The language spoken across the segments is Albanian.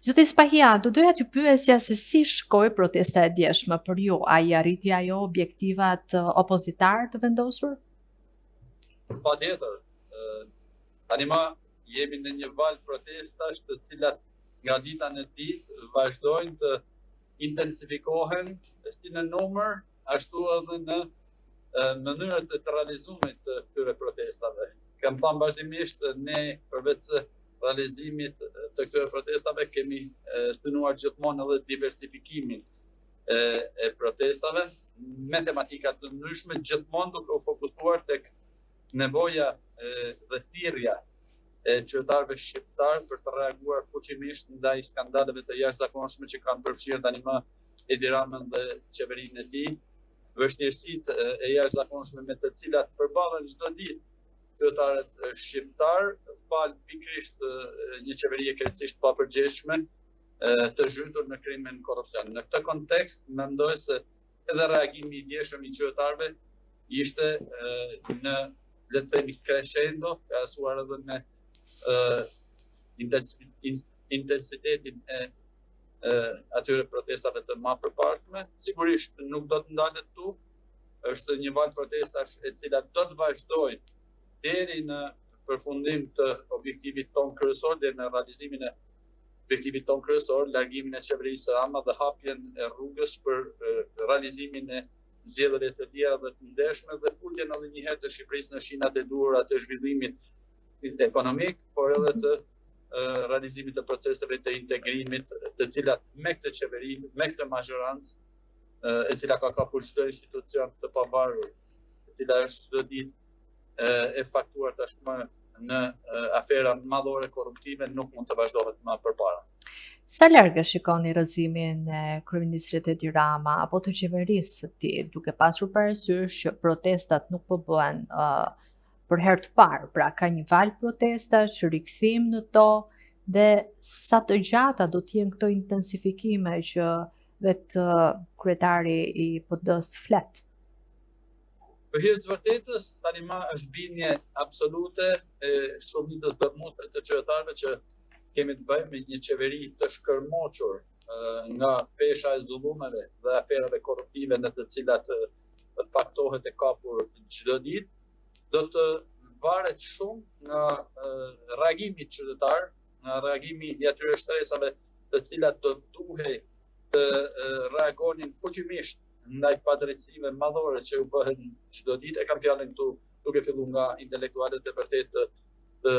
Zoti Spahia, do doja t'ju pyesja se si shkoi protesta e djeshme për ju, a i arriti ajo objektivat opozitar të vendosur? Patjetër. Tani më jemi në një valë protestash të cilat nga dita në ditë vazhdojnë të intensifikohen si në numër, ashtu edhe në mënyrët të realizimit të këtyre protestave. Kam thënë vazhdimisht ne përveç realizimit të këtyre protestave kemi synuar gjithmonë edhe diversifikimin e protestave me tematika të ndryshme, gjithmonë duke u fokusuar tek nevoja dhe thirrja e qytetarëve shqiptar për të reaguar fuqimisht ndaj skandaleve të jashtëzakonshme që kanë përfshirë tani më Edi Ramën dhe qeverinë e tij, vështirësitë e jashtëzakonshme me të cilat përballen çdo ditë qytetarët shqiptar, fal pikërisht një qeveri e krejtësisht papërgjegjshme të zhytur në krimin korrupsion. Në këtë kontekst mendoj se edhe reagimi i djeshëm i qytetarëve ishte në, le të themi, crescendo, krahasuar edhe me intensitetin e atyre protestave të më përparshme. Sigurisht nuk do të ndalet tu, është një valë protestash e cila do të vazhdojë deri në përfundim të objektivit ton kryesor, deri në realizimin e objektivit ton kryesor, largimin e qeverisë Rama dhe hapjen e rrugës për realizimin e zgjedhjeve të tjera dhe të ndershme dhe futjen edhe një herë të Shqipërisë në shinat e duhura të zhvillimit ekonomik, por edhe të realizimit të proceseve të integrimit, të cilat me këtë qeveri, me këtë majorancë, e cila ka kapur çdo institucion të pavarur, e cila është çdo ditë e faktuar tashmë në afera madhore korruptive, nuk mund të vazhdohet më përpara. Sa larg e shikoni rrëzimin e kryeministrit Edi Rama apo të qeverisë së tij, duke pasur parasysh që protestat nuk po bëhen për herë të parë, pra ka një valë protestash, rikthim në to, dhe sa të gjata do të jenë këto intensifikime që vetë kryetari i PD-s flet? Për hir të vërtetës, tani më është bindje absolute e shumicës dërmuese të qytetarëve që kemi të bëjmë me një qeveri të shkërmoqur nga pesha e zullumeve dhe aferave korruptive në të cilat faktohet e kapur çdo ditë, do të varet shumë nga reagimi qytetar, nga reagimi i atyre shtresave të cilat do duhej të reagonin fuqimisht ndaj padrejtësive madhore që u bëhen çdo ditë. E kam fjalën këtu duke filluar nga intelektualët e vërtetë të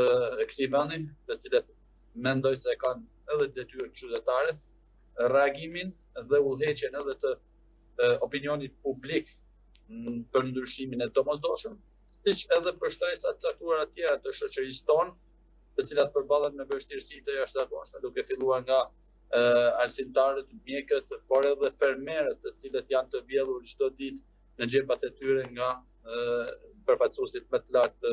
këtij vendi, të cilët mendoj se kanë edhe detyrë qytetare, reagimin dhe udhëheqjen edhe të opinionit publik për ndryshimin e domosdoshëm, siç edhe për shtresat caktuara të tjera të shoqërisë tonë, të cilat përballen me vështirësi të jashtëzakonshme, duke filluar nga arsimtarët, mjekët, por edhe fermerët, të cilët janë të vjedhur çdo ditë në xhepat e tyre nga përfaqësuesit më të lartë të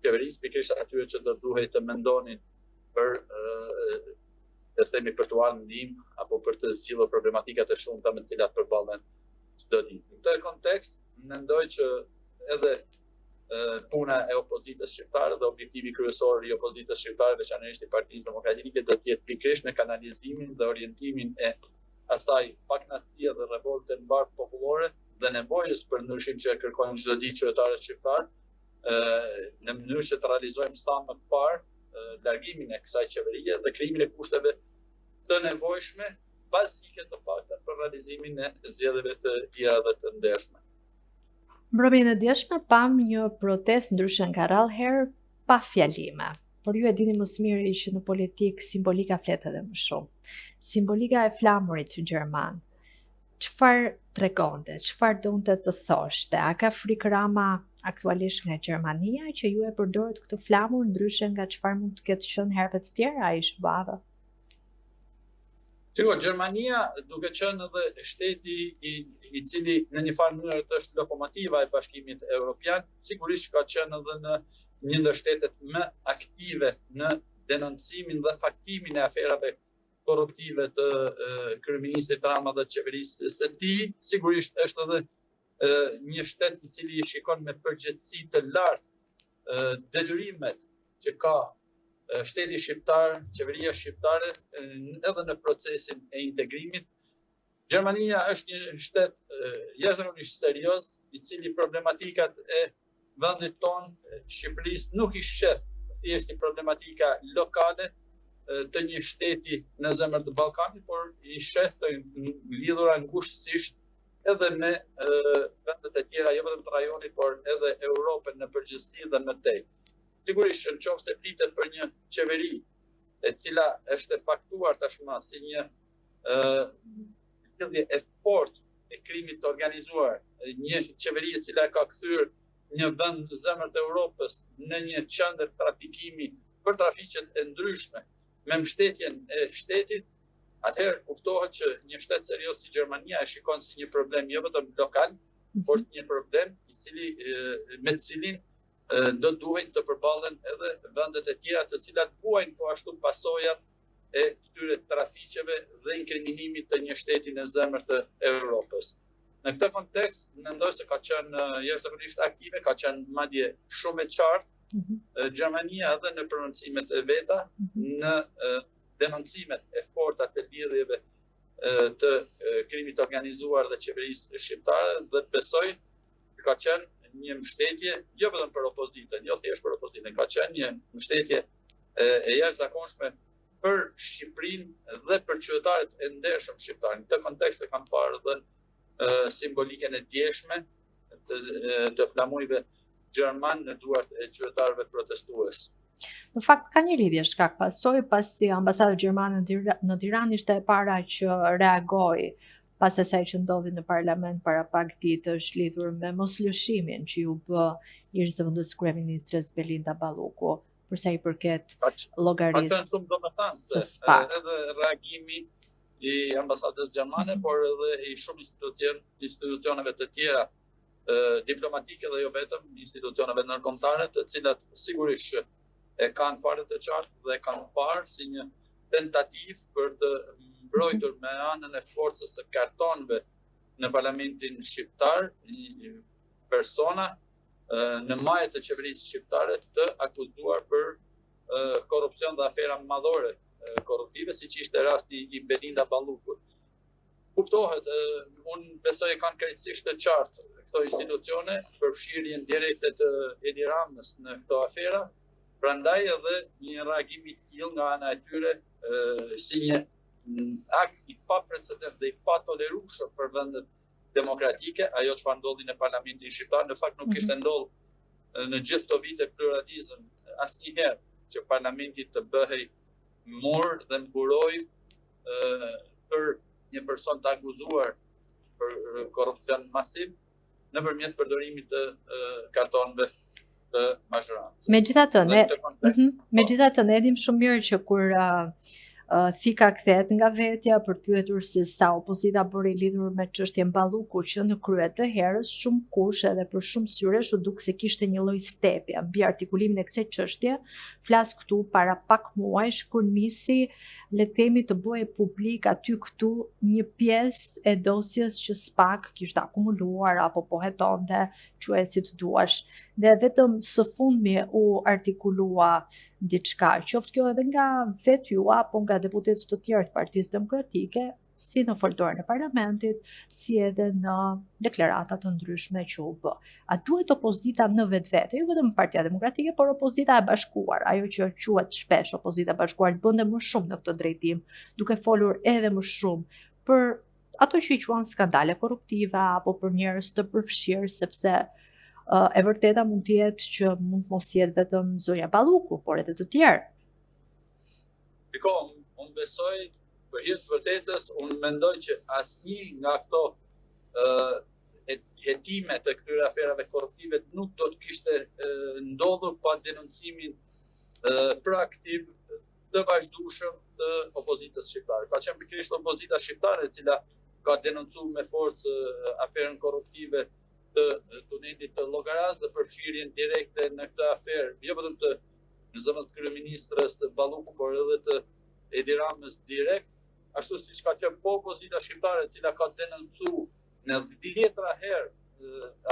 qeverisë, pikërisht atyre që do duhej të mendonin për për të marrë ndihmë apo për të zgjidhur problematika të shumta me të cilat përballen çdo ditë. Në këtë kontekst, mendoj që edhe puna e opozitës shqiptare dhe objektivi kryesor i opozitës shqiptare, veçanërisht i Partisë Demokratike, do të jetë pikërisht në kanalizimin dhe orientimin e asaj pakënaqësie dhe revolte mbar popullore dhe nevojës për ndryshim që kërkojnë çdo ditë qytetarët shqiptar, në mënyrë që të realizojmë sa më parë largimin e kësaj qeverie dhe krijimin e kushteve të nevojshme bazike të pakta për realizimin e zgjedhjeve të tjera dhe të ndershme. Mbrëmjen e djeshme pam një protestë ndryshe nga rallëherë pa fjalime. Por ju e dini më së miri që në politikë simbolika flet edhe më shumë. Simbolika e flamurit gjerman. Çfarë tregonte, çfarë donte të thoshte? A ka frikë Rama aktualisht nga Gjermania që ju e përdoret këtë flamur ndryshe nga çfarë mund të ketë qenë herëve të tjera ai shbava? Gjermania, duke qenë edhe shteti i cili në një farë mënyrë është lokomotiva e Bashkimit Evropian, sigurisht ka qenë edhe në një ndër shtetet më aktive në denoncimin dhe faktimin e aferave korruptive të kryeministit Rama dhe qeverisë së tij. Sigurisht është edhe një shtet i cili shikon me përgjegjësi të lartë detyrimet që ka shteti shqiptar, qeveria shqiptare, edhe në procesin e integrimit. Gjermania është një shtet jashtëzakonisht serioz, i cili problematikat e vendit tonë, Shqipërisë, nuk i shef thjesht problematika lokale të një shteti në zemër të Ballkanit, por i shef të lidhura ngushtësisht edhe me vendet e tjera, jo vetëm të rajonit, por edhe Europën në përgjithësi dhe më tej. Sigurisht që nëse flitet për një qeveri e cila është e faktuar tashmë si një lidhje e fortë e krimit të organizuar, një qeveri e cila ka kthyer një vend në zemër të Europës në një qendër trafikimi për trafiqet e ndryshme me mbështetjen e shtetit, atëherë kuptohet që një shtet serioz si Gjermania e shikon si një problem jo vetëm lokal, por një problem me të cilin do duhen të përballen edhe vendet e tjera, të cilat vuajnë po ashtu pasojat e këtyre trafiqeve dhe inkriminimit të një shteti në zemër të Europës. Në këtë kontekst, mendoj se ka qenë jashtëzakonisht aktive, ka qenë madje shumë e qartë Gjermania edhe në prononcimet e veta, në denoncimet e forta të lidhjeve të krimit organizuar dhe qeverisë shqiptare, dhe besoj ka qenë një mbështetje jo vetëm për opozitën, jo thjesht për opozitën, ka qenë një mbështetje e jashtëzakonshme për Shqipërinë dhe për qytetarët e ndershëm shqiptar. Në këtë kontekst e kam parë dhe simbolikën e djeshme të flamujve gjerman në duart e qytetarëve protestues. Në fakt ka një lidhje shkak pasoj, pasi ambasada gjermane në Tiranë ishte e para që reagoi pas asaj që ndodhi në parlament para pak ditësh lidhur me moslëshimin që u bë i zëvendës kryeministres Belinda Balluku, për sa i përket llogarisë së SPAK. Edhe reagimi i ambasadës gjermane, por edhe i shumë institucioneve të tjera diplomatike dhe jo vetëm institucioneve ndërkombëtare, të cilat sigurisht e kanë fare të qartë dhe kanë parë si një tentativë për të mbrojtur me anën e forcës së kartonëve në parlamentin shqiptar persona në majët të qeverisë shqiptare të akuzuar për korrupsion dhe afera madhore korruptive, siç ishte rasti i Belinda Ballukut. Kuptohet, unë besoj e kanë krejtësisht të qartë këto institucione për fshirjen direkte të Edi Ramës në këto afera, prandaj edhe një reagim i tillë nga ana e tyre si një akt i paprecedent dhe i patolerueshëm për vendet demokratike, ajo çfarë ndodhi në parlamentin shqiptar, në fakt nuk kishte ndodhur në gjithë këto vite pluralizëm asnjëherë që parlamenti të bëhej mur dhe mburoj për një person të akuzuar për korrupsion masiv nëpërmjet përdorimit të kartonëve të mazhorancës. Megjithatë, ne edhim shumë mirë që kur Thika kthehet nga vetja për pyetur se sa opozita bëri lidhur me çështjen Balluku, që në krye të herës shumë kush edhe për shumë syresh u duk se kishte një lloj stepje mbi artikulimin e kësaj çështje. Flas këtu para pak muajsh kur nisi, le të themi, të bëhej publik aty këtu një pjesë e dosjes që SPAK kishte akumuluar apo po hetonte, quaj si të duash. Dhe vetëm së fundmi u artikulua diçka, qoftë kjo edhe nga vetë ju apo nga deputetët të tjerë të Partisë Demokratike, si në foltorën e parlamentit, si edhe në deklarata të ndryshme që u bë. A duhet opozita në vetvete, jo vetëm Partia Demokratike, por opozita e bashkuar, ajo që quhet shpesh opozita e bashkuar, bënde më shumë në këtë drejtim, duke folur edhe më shumë për ato që i quan skandale korruptive apo për njerëz të përfshirë, sepse e vërteta mund të jetë që mund të mos jetë vetëm zonja Balluku, por edhe të tjerë. Unë besoj, për hir të vërtetës, unë mendoj që asnjë nga këto hetime të këtyre aferave korruptive nuk do të kishte ndodhur pa denoncimin proaktiv të vazhdueshëm të opozitës shqiptare. Ka qenë pikërisht opozita shqiptare e cila ka denoncuar me forcë aferën korruptive të tunelit të Llogaras dhe përfshirjen direkte në këtë aferë, jo vetëm të zëvendës kryeministres Balluku, por edhe të Edi Ramës direkt, ashtu siç ka qenë opozita shqiptare e cila ka denoncuar në 10 herë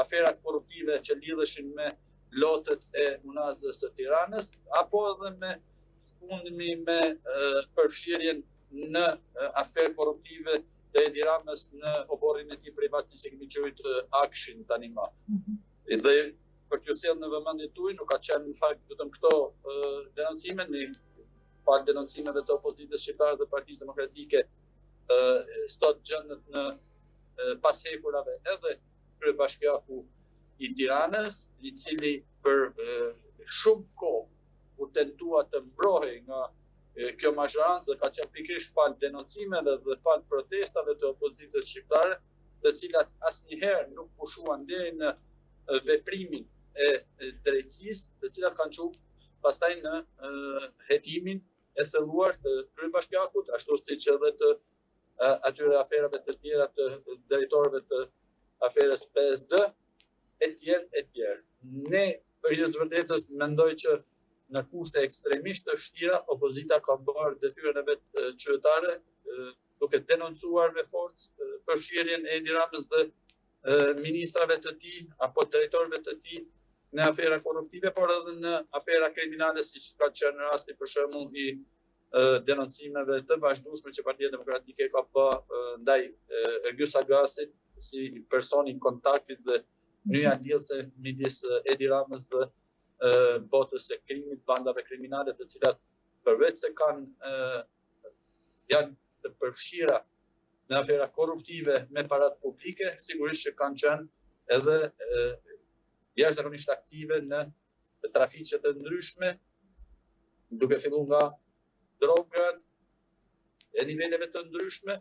aferat korruptive që lidheshin me lotët e Unazës së Tiranës, apo edhe me sfundmi me përfshirjen në aferë korruptive të Edi Ramës në oborrin e tij privat, si kemi quajtur akshin tani më. Dhe për t'ju sjellë në vëmendje tuaj, nuk ka qenë në fakt vetëm këto denoncime, në fakt denoncimeve të opozitës shqiptare dhe Partisë Demokratike sot gjendët në pashekurave edhe kryebashkiaku i Tiranës, i cili për shumë kohë u tentua të mbrohej nga kjo mazhorancë dhe ka qenë pikërisht fal denoncimeve dhe fal protestave të opozitës shqiptare, të cilat asnjëherë nuk pushuan deri në veprimin e drejtësisë, të cilat kanë çuar pastaj në hetimin e thelluar të kryebashkiakut, ashtu siç edhe të atyre aferave të tjera të drejtorëve të aferës PSD, etj. Ne për hir të vërtetës mendoj që në kushte ekstremisht të vështira, opozita ka bërë detyrën e vet qytetare, duke denoncuar me forcë përfshirjen e Edi Ramës dhe ministrave të tij apo drejtorëve të tij në afera korruptive, por edhe në afera kriminale, siç ka qenë rasti për shembull i denoncimeve të vazhdueshme që Partia Demokratike ka bërë ndaj Ergjys Agasit si personi i kontaktit dhe nyja lidhëse midis Edi Ramës dhe botës së krimit, bandave kriminale, të cilat përveç se janë të përfshira në afera korruptive me parat publike, sigurisht që kanë qenë edhe jashtëzakonisht aktive në trafiqe të ndryshme, duke filluar nga drogat e niveleve të ndryshme,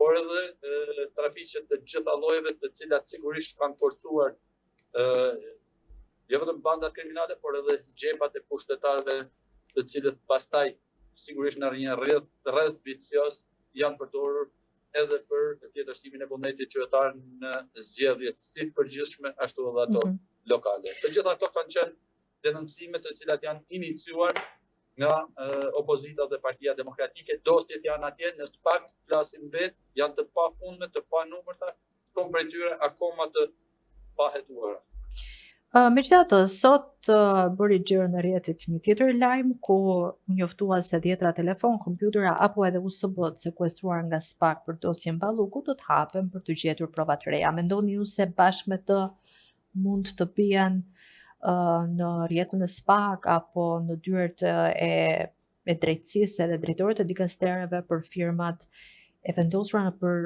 por edhe trafiqe të gjitha llojeve, të cilat sigurisht kanë forcuar jo vetëm bandat kriminale, por edhe xhepat e pushtetarëve, të cilët pastaj sigurisht në një rreth vicioz janë përdorur edhe për tjetërsimin e vullnetit qytetar në zgjedhjet si të përgjithshme ashtu edhe ato lokale. Të gjitha ato kanë qenë denoncime të cilat janë iniciuar nga opozita dhe Partia Demokratike. Dosjet janë atje, në SPAK flasim vetë, janë të pafundme, të panumërta, shumë prej tyre akoma të pahetuara. Megjithatë, sot bëri gjerë në rrjetit një tjetër lajm ku njoftua se 10 telefon, kompjutera apo edhe USB të sekuestruar nga SPAK për dosjen Balluku do të hapen për të gjetur prova të reja. Mendoni ju se bashkë me të mund të bien në rrjetën e SPAK apo në dyert e drejtësisë edhe drejtorët e dikastereve për firmat e vendosura në për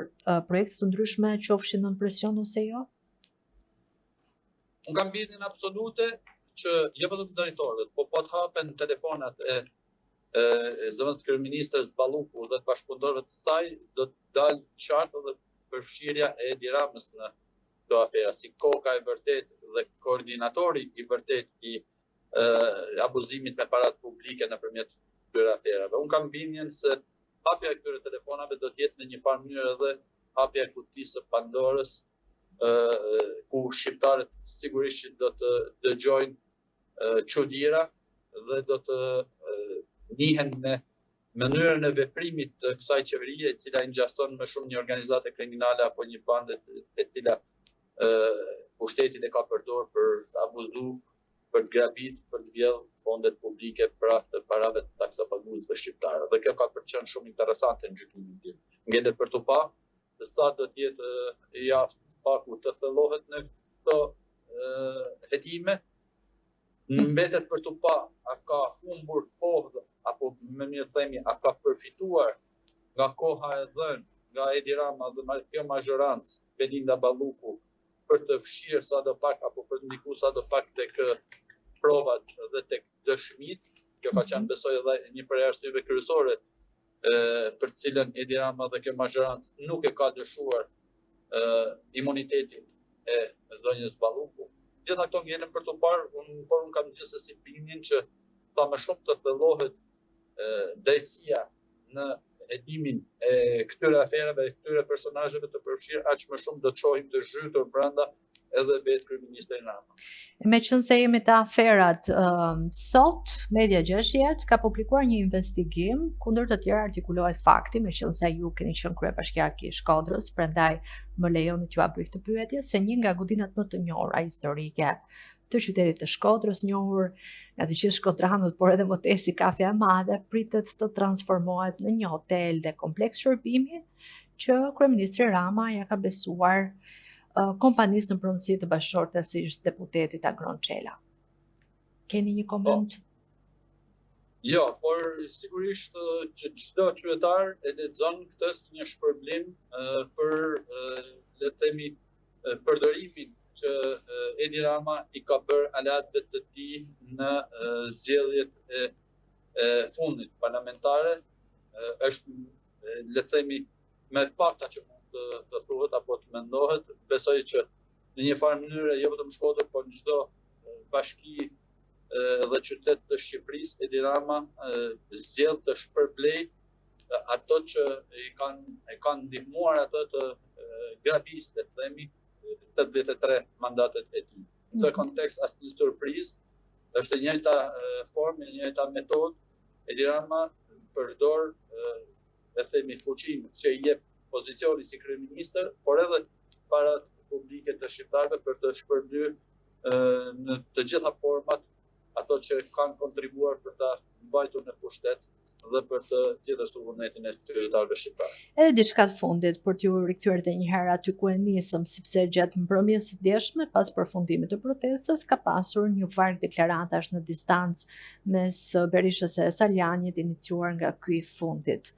projekte të ndryshme qofshin nën presion ose jo? Unë kam bindjen absolute që jo vetëm drejtorët, po të hapen telefonat e zëvendës kryeministres Balluku dhe të bashkëpunëtorëve të saj, do të dalë qartë edhe përfshirja e Edi Ramës në këto afera, si koka e vërtet dhe koordinatori i vërtet i abuzimit me parat publike nëpërmjet këtyre aferave. Unë kam bindjen se hapja e këtyre telefonave do të jetë në një farë mënyrë edhe hapja e kutisë së Pandorës, ku shqiptarët sigurisht që do të dëgjojnë çuditëra dhe do të njihen me mënyrën e veprimit të kësaj qeverie, e cila i ngjason më shumë një organizate kriminale apo një bande e cila pushtetin e ka përdorur për të abuzuar, për të grabit, për të vjedhur fondet publike pra të parave të taksapaguesve shqiptarë. Dhe kjo ka qenë shumë interesante në gjykimin tim. Ngelet për tu pa sa do të jetë jashtë SPAK-u të thellohet në këto hetime, mbetet për tu pa a ka humbur kohë apo më mirë themi a ka përfituar nga koha e dhënë nga Edi Rama dhe kjo mazhorancë Belinda Balluku për të fshirë sadopak apo për të ndikuar sadopak tek provat dhe tek dëshmit. Kjo ka qenë besoj edhe një prej arsyeve kryesore për cilën Edi Rama dhe kjo mazhorancë nuk e ka dëshuar imunitetin e zonjës Balluku. Gjitha këto ngelen për të parë, por unë kam gjithsesi bindjen që sa më shumë të thellohet drejtësia në hetimin e këtyre aferave, këtyre personazheve të përfshirë, aq më shumë do të shohim të zhytur brenda edhe vetë kryeministri Rama. Meqense jemi te aferat, sot Media 60 ka publikuar një investigim, kundër të tjerë artikulohet fakti, meqense ju keni qenë kryebashkiak i Shkodrës, prandaj më lejoni t'ju bëj këtë pyetje, se një nga godinat më të njohura historike të qytetit të Shkodrës, njohur nga të gjithë shkodranët, por edhe më tej si Kafja e Madhe, pritet të transformohet në një hotel dhe kompleks shërbimi që kryeministri Rama ja ka besuar kompanisë në pronësi të bashkëshorte si është deputetit Agron Çela. Keni një koment? Jo, por sigurisht që çdo qytetar e lexon këtë si një shpërblim për le të themi përdorimin që Edi Rama i ka bërë alatëve të tij në zgjedhjet e fundit parlamentare. Është le të themi me pakta që mund të thuhet apo të mendohet, besoj që në një farë mënyrë jo vetëm Shkodër, por në çdo bashki dhe qytet të Shqipërisë, Edi Rama zgjedh të shpërblej ato që e kanë ndihmuar ato të grabisë, le të themi, 83 mandatet e tij. Në këtë kontekst asnjë surprizë, është e njëjta formë, e njëjta metodë. Edi Rama përdor le të themi fuqinë që i jep pozicioni si kryeministër, por edhe para publike të shqiptarëve për të shpërblyer në të gjitha format ato që kanë kontribuar për ta mbajtur në pushtet dhe për të tjetër suvullnetin e qytetarëve shqiptar. Edhe diçka të fundit për t'ju rikthyer edhe një herë aty ku e nisëm, sepse gjatë mbrëmjes së djeshme, pas përfundimit të protestës, ka pasur një varg deklaratash në distancë mes Berishës e Saljanit, iniciuar nga ky i fundit.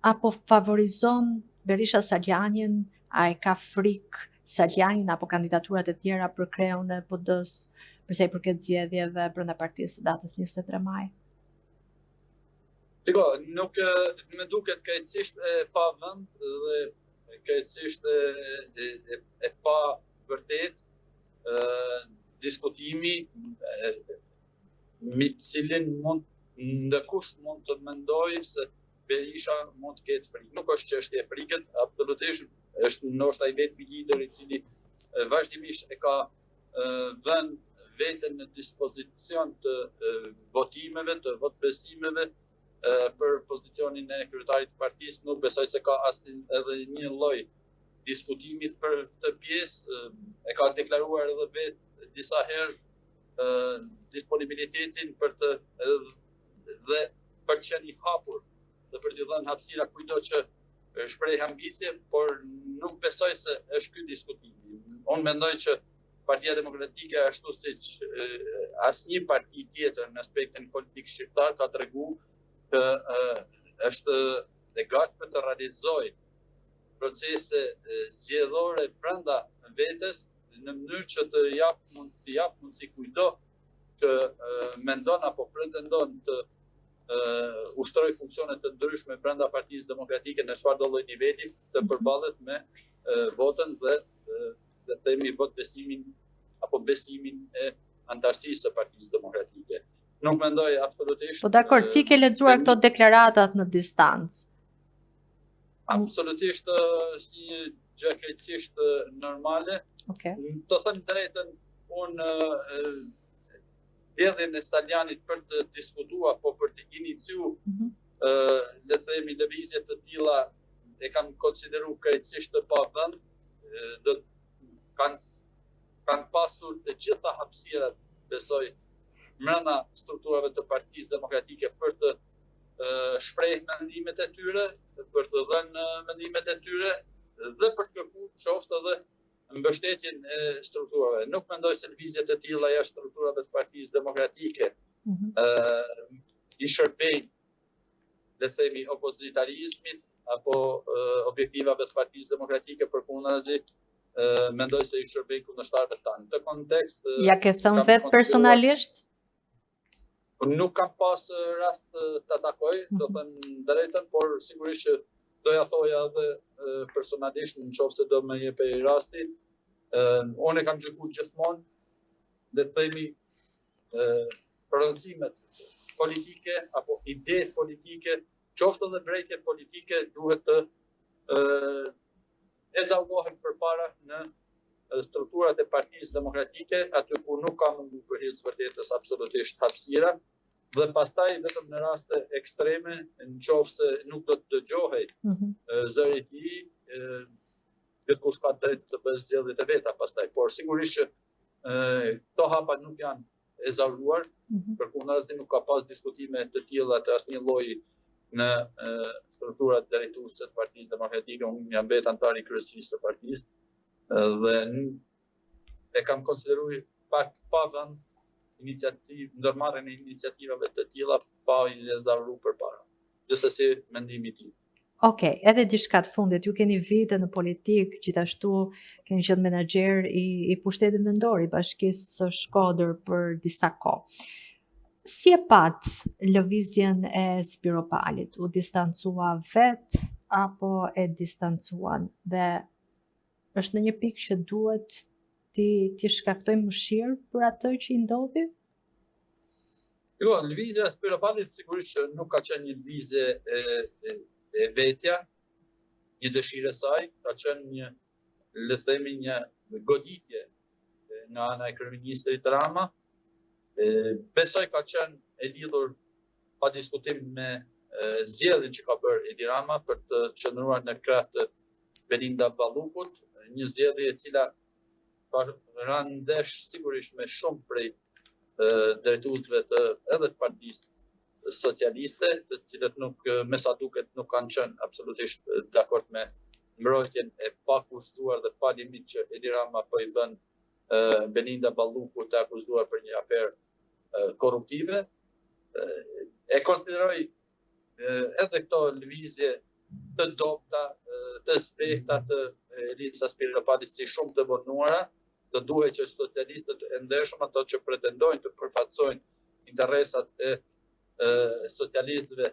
Apo favorizon Berisha Saljanin, a e ka frikë Saljanin apo kandidaturat e tjera për kreun e PD-s, përsa i përket zgjedhjeve brenda partisë së datës 23 maj? Shiko, nuk më duket krejtësisht e pa vend dhe krejtësisht e pa vërtet diskutimi me të cilin ndëkush mund të mendojë se Berisha mund të ketë frikë. Nuk është çështje e frikët, absolutisht është ndoshta i vetë lider i cili vazhdimisht e ka vënë veten në dispozicion të votimeve, të votbesimeve për pozicionin e kryetarit të partisë. Nuk besoj se ka edhe një lloj diskutimit për këtë pjesë. E ka deklaruar edhe vetë disa herë disponibilitetin për të dhe për të qenë i hapur dhe për t'i dhënë hapësira kujdo që shpreh ambicie, por nuk besoj se është ky diskutimi. Unë mendoj që Partia Demokratike, ashtu siç asnjë parti tjetër në aspektin politik shqiptar, ka treguar që është e gatshme të realizojë procese zgjedhore brenda vetes në mënyrë që të jap mundësi kujdo që mendon apo pretendon të ushtroj funksione të ndryshme brenda Partisë Demokratike në çfarëdo lloj niveli të përballet me votën dhe themi votbesimin apo besimin e antarësisë së Partisë Demokratike. Nuk mendoj absolutisht. Po dakor, si ke lexuar këto deklaratat në distancë? Absolutisht si një gjë krejtësisht normale. Okay. Të them drejtën, unë zgjedhjen e Saljanit për të diskutuar apo për të iniciuar le të themi lëvizje të tilla e kam konsideruar krejtësisht të pavend. Kanë pasur të gjitha hapësirat, besoj, brenda strukturave të Partisë Demokratike për të shprehur mendimet e tyre, për të dhënë mendimet e tyre dhe për të kërkuar qoftë edhe mbështetjen e strukturave. Nuk mendoj se lëvizjet e tilla jashtë strukturave të Partisë Demokratike i shërbejnë, le të themi, opozitarizmit apo objektivave të Partisë Demokratike, përkundazi mendoj se i shërbejnë kundërshtarëve tanë. Në kontekst ja ke thënë vetë personalisht? Nuk kam pas rast të takoj, do thënë drejtën, por sigurisht që doja thoja edhe personalisht nëse do më jepej rasti. Unë e kam gjykuar gjithmonë, le të themi, prononcimet politike apo idetë politike, qoftë edhe drejtje politike, duhet të evaluohen përpara në strukturat e Partisë Demokratike, aty ku nuk ka mundur për hir të vërtetës absolutisht hapësira, dhe pastaj vetëm në raste ekstreme, nëse nuk do të dëgjohej zëri i tij, kush ka drejt të bëjë zgjedhjet e veta pastaj. Por sigurisht që këto hapa nuk janë e zaruar, përkundazi nuk ka pas diskutime të tilla të asnjë lloji në strukturat drejtuese të Partisë Demokratike. Unë jam vetë antar i kryesisë së partisë dhe e kam konsideruar pak pa vend ndërmarrjen e iniciativave të tilla pa i zaruar përpara. Gjithsesi mendimi i tij. Okej, edhe diçka të fundit, ju keni vite në politikë, gjithashtu keni qenë menaxher i pushtetit vendor i Bashkisë së Shkodër për disa kohë. Si e pat lëvizjen e Spiropalit? U distancua vet apo e distancuan? Dhe është në një pikë që duhet ti shkaktojmë mëshirë për atë që i ndodhi? Jo, lëvizja e Spiropalit sigurisht që nuk ka qenë një lëvizje e vetja, një dëshirë e saj, ka qenë një, le themi, një goditje nga ana e kryeministrit Rama. Besoj ka qenë e lidhur pa diskutim me zgjedhjen që ka bërë Edi Rama për të qëndruar në krah të Belinda Ballukut, një zgjedhje e cila ka rënë ndesh sigurisht me shumë prej drejtuesve të edhe të Partisë Socialiste, të cilët nuk, me sa duket, nuk kanë qenë absolutisht dakord me mbrojtjen e pakushtuar dhe pa limit që Edi Rama po i bën Belinda Ballukut të akuzuar për një aferë korruptive. E konsideroj edhe këto lëvizje të dobta, të zbrehta të Elisës Spiropalit si shumë të vonuara. Do duhet që socialistët e ndershëm, ato që pretendojnë të përfaqësojnë interesat e socialistëve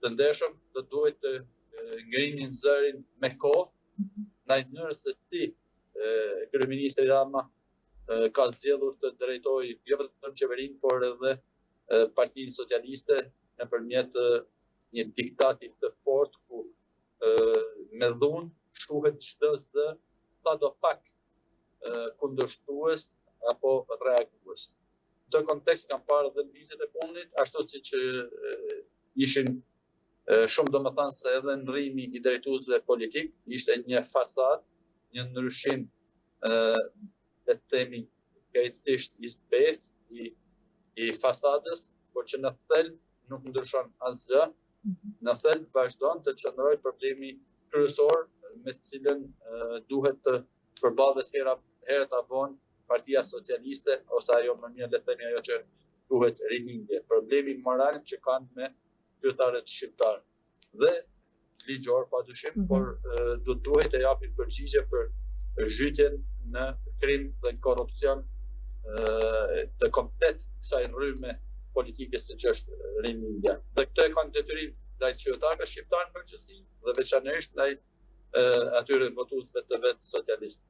të ndershëm, do duhet të ngrinin zërin me kohë, ndaj mënyrës se si kryeministri Rama ka zgjedhur të drejtojë jo vetëm qeverinë, por edhe Partinë Socialiste nëpërmjet një diktati të fortë ku me dhunë shuhet çdo sado pak kundërshtues apo reagues. Në këtë kontekst kam parë edhe lëvizjet e fundit, ashtu siç ishin shumë domethënëse edhe ndrrimi i drejtuesve politik, ishte një fasadë, një ndryshim le të themi krejtësisht i zbehtë i fasadës, por që në thelb nuk ndryshon asgjë. Në thelb vazhdon të qëndrojë problemi kryesor me të cilën duhet të përballet herët vonë Partia Socialiste, ose ajo më mirë le të themi ajo që duhet rilindje. Problemi moral që kanë me qytetarët shqiptar. Dhe ligjor padyshim, por duhet të japin përgjigje për zhytjen në krim dhe korrupsion të komplet kësaj rrymë politike si që është rilindja. Dhe këto e kanë detyrim ndaj qytetarëve shqiptar në përgjithësi dhe veçanërisht ndaj atyre votuesve të vetë socialistë.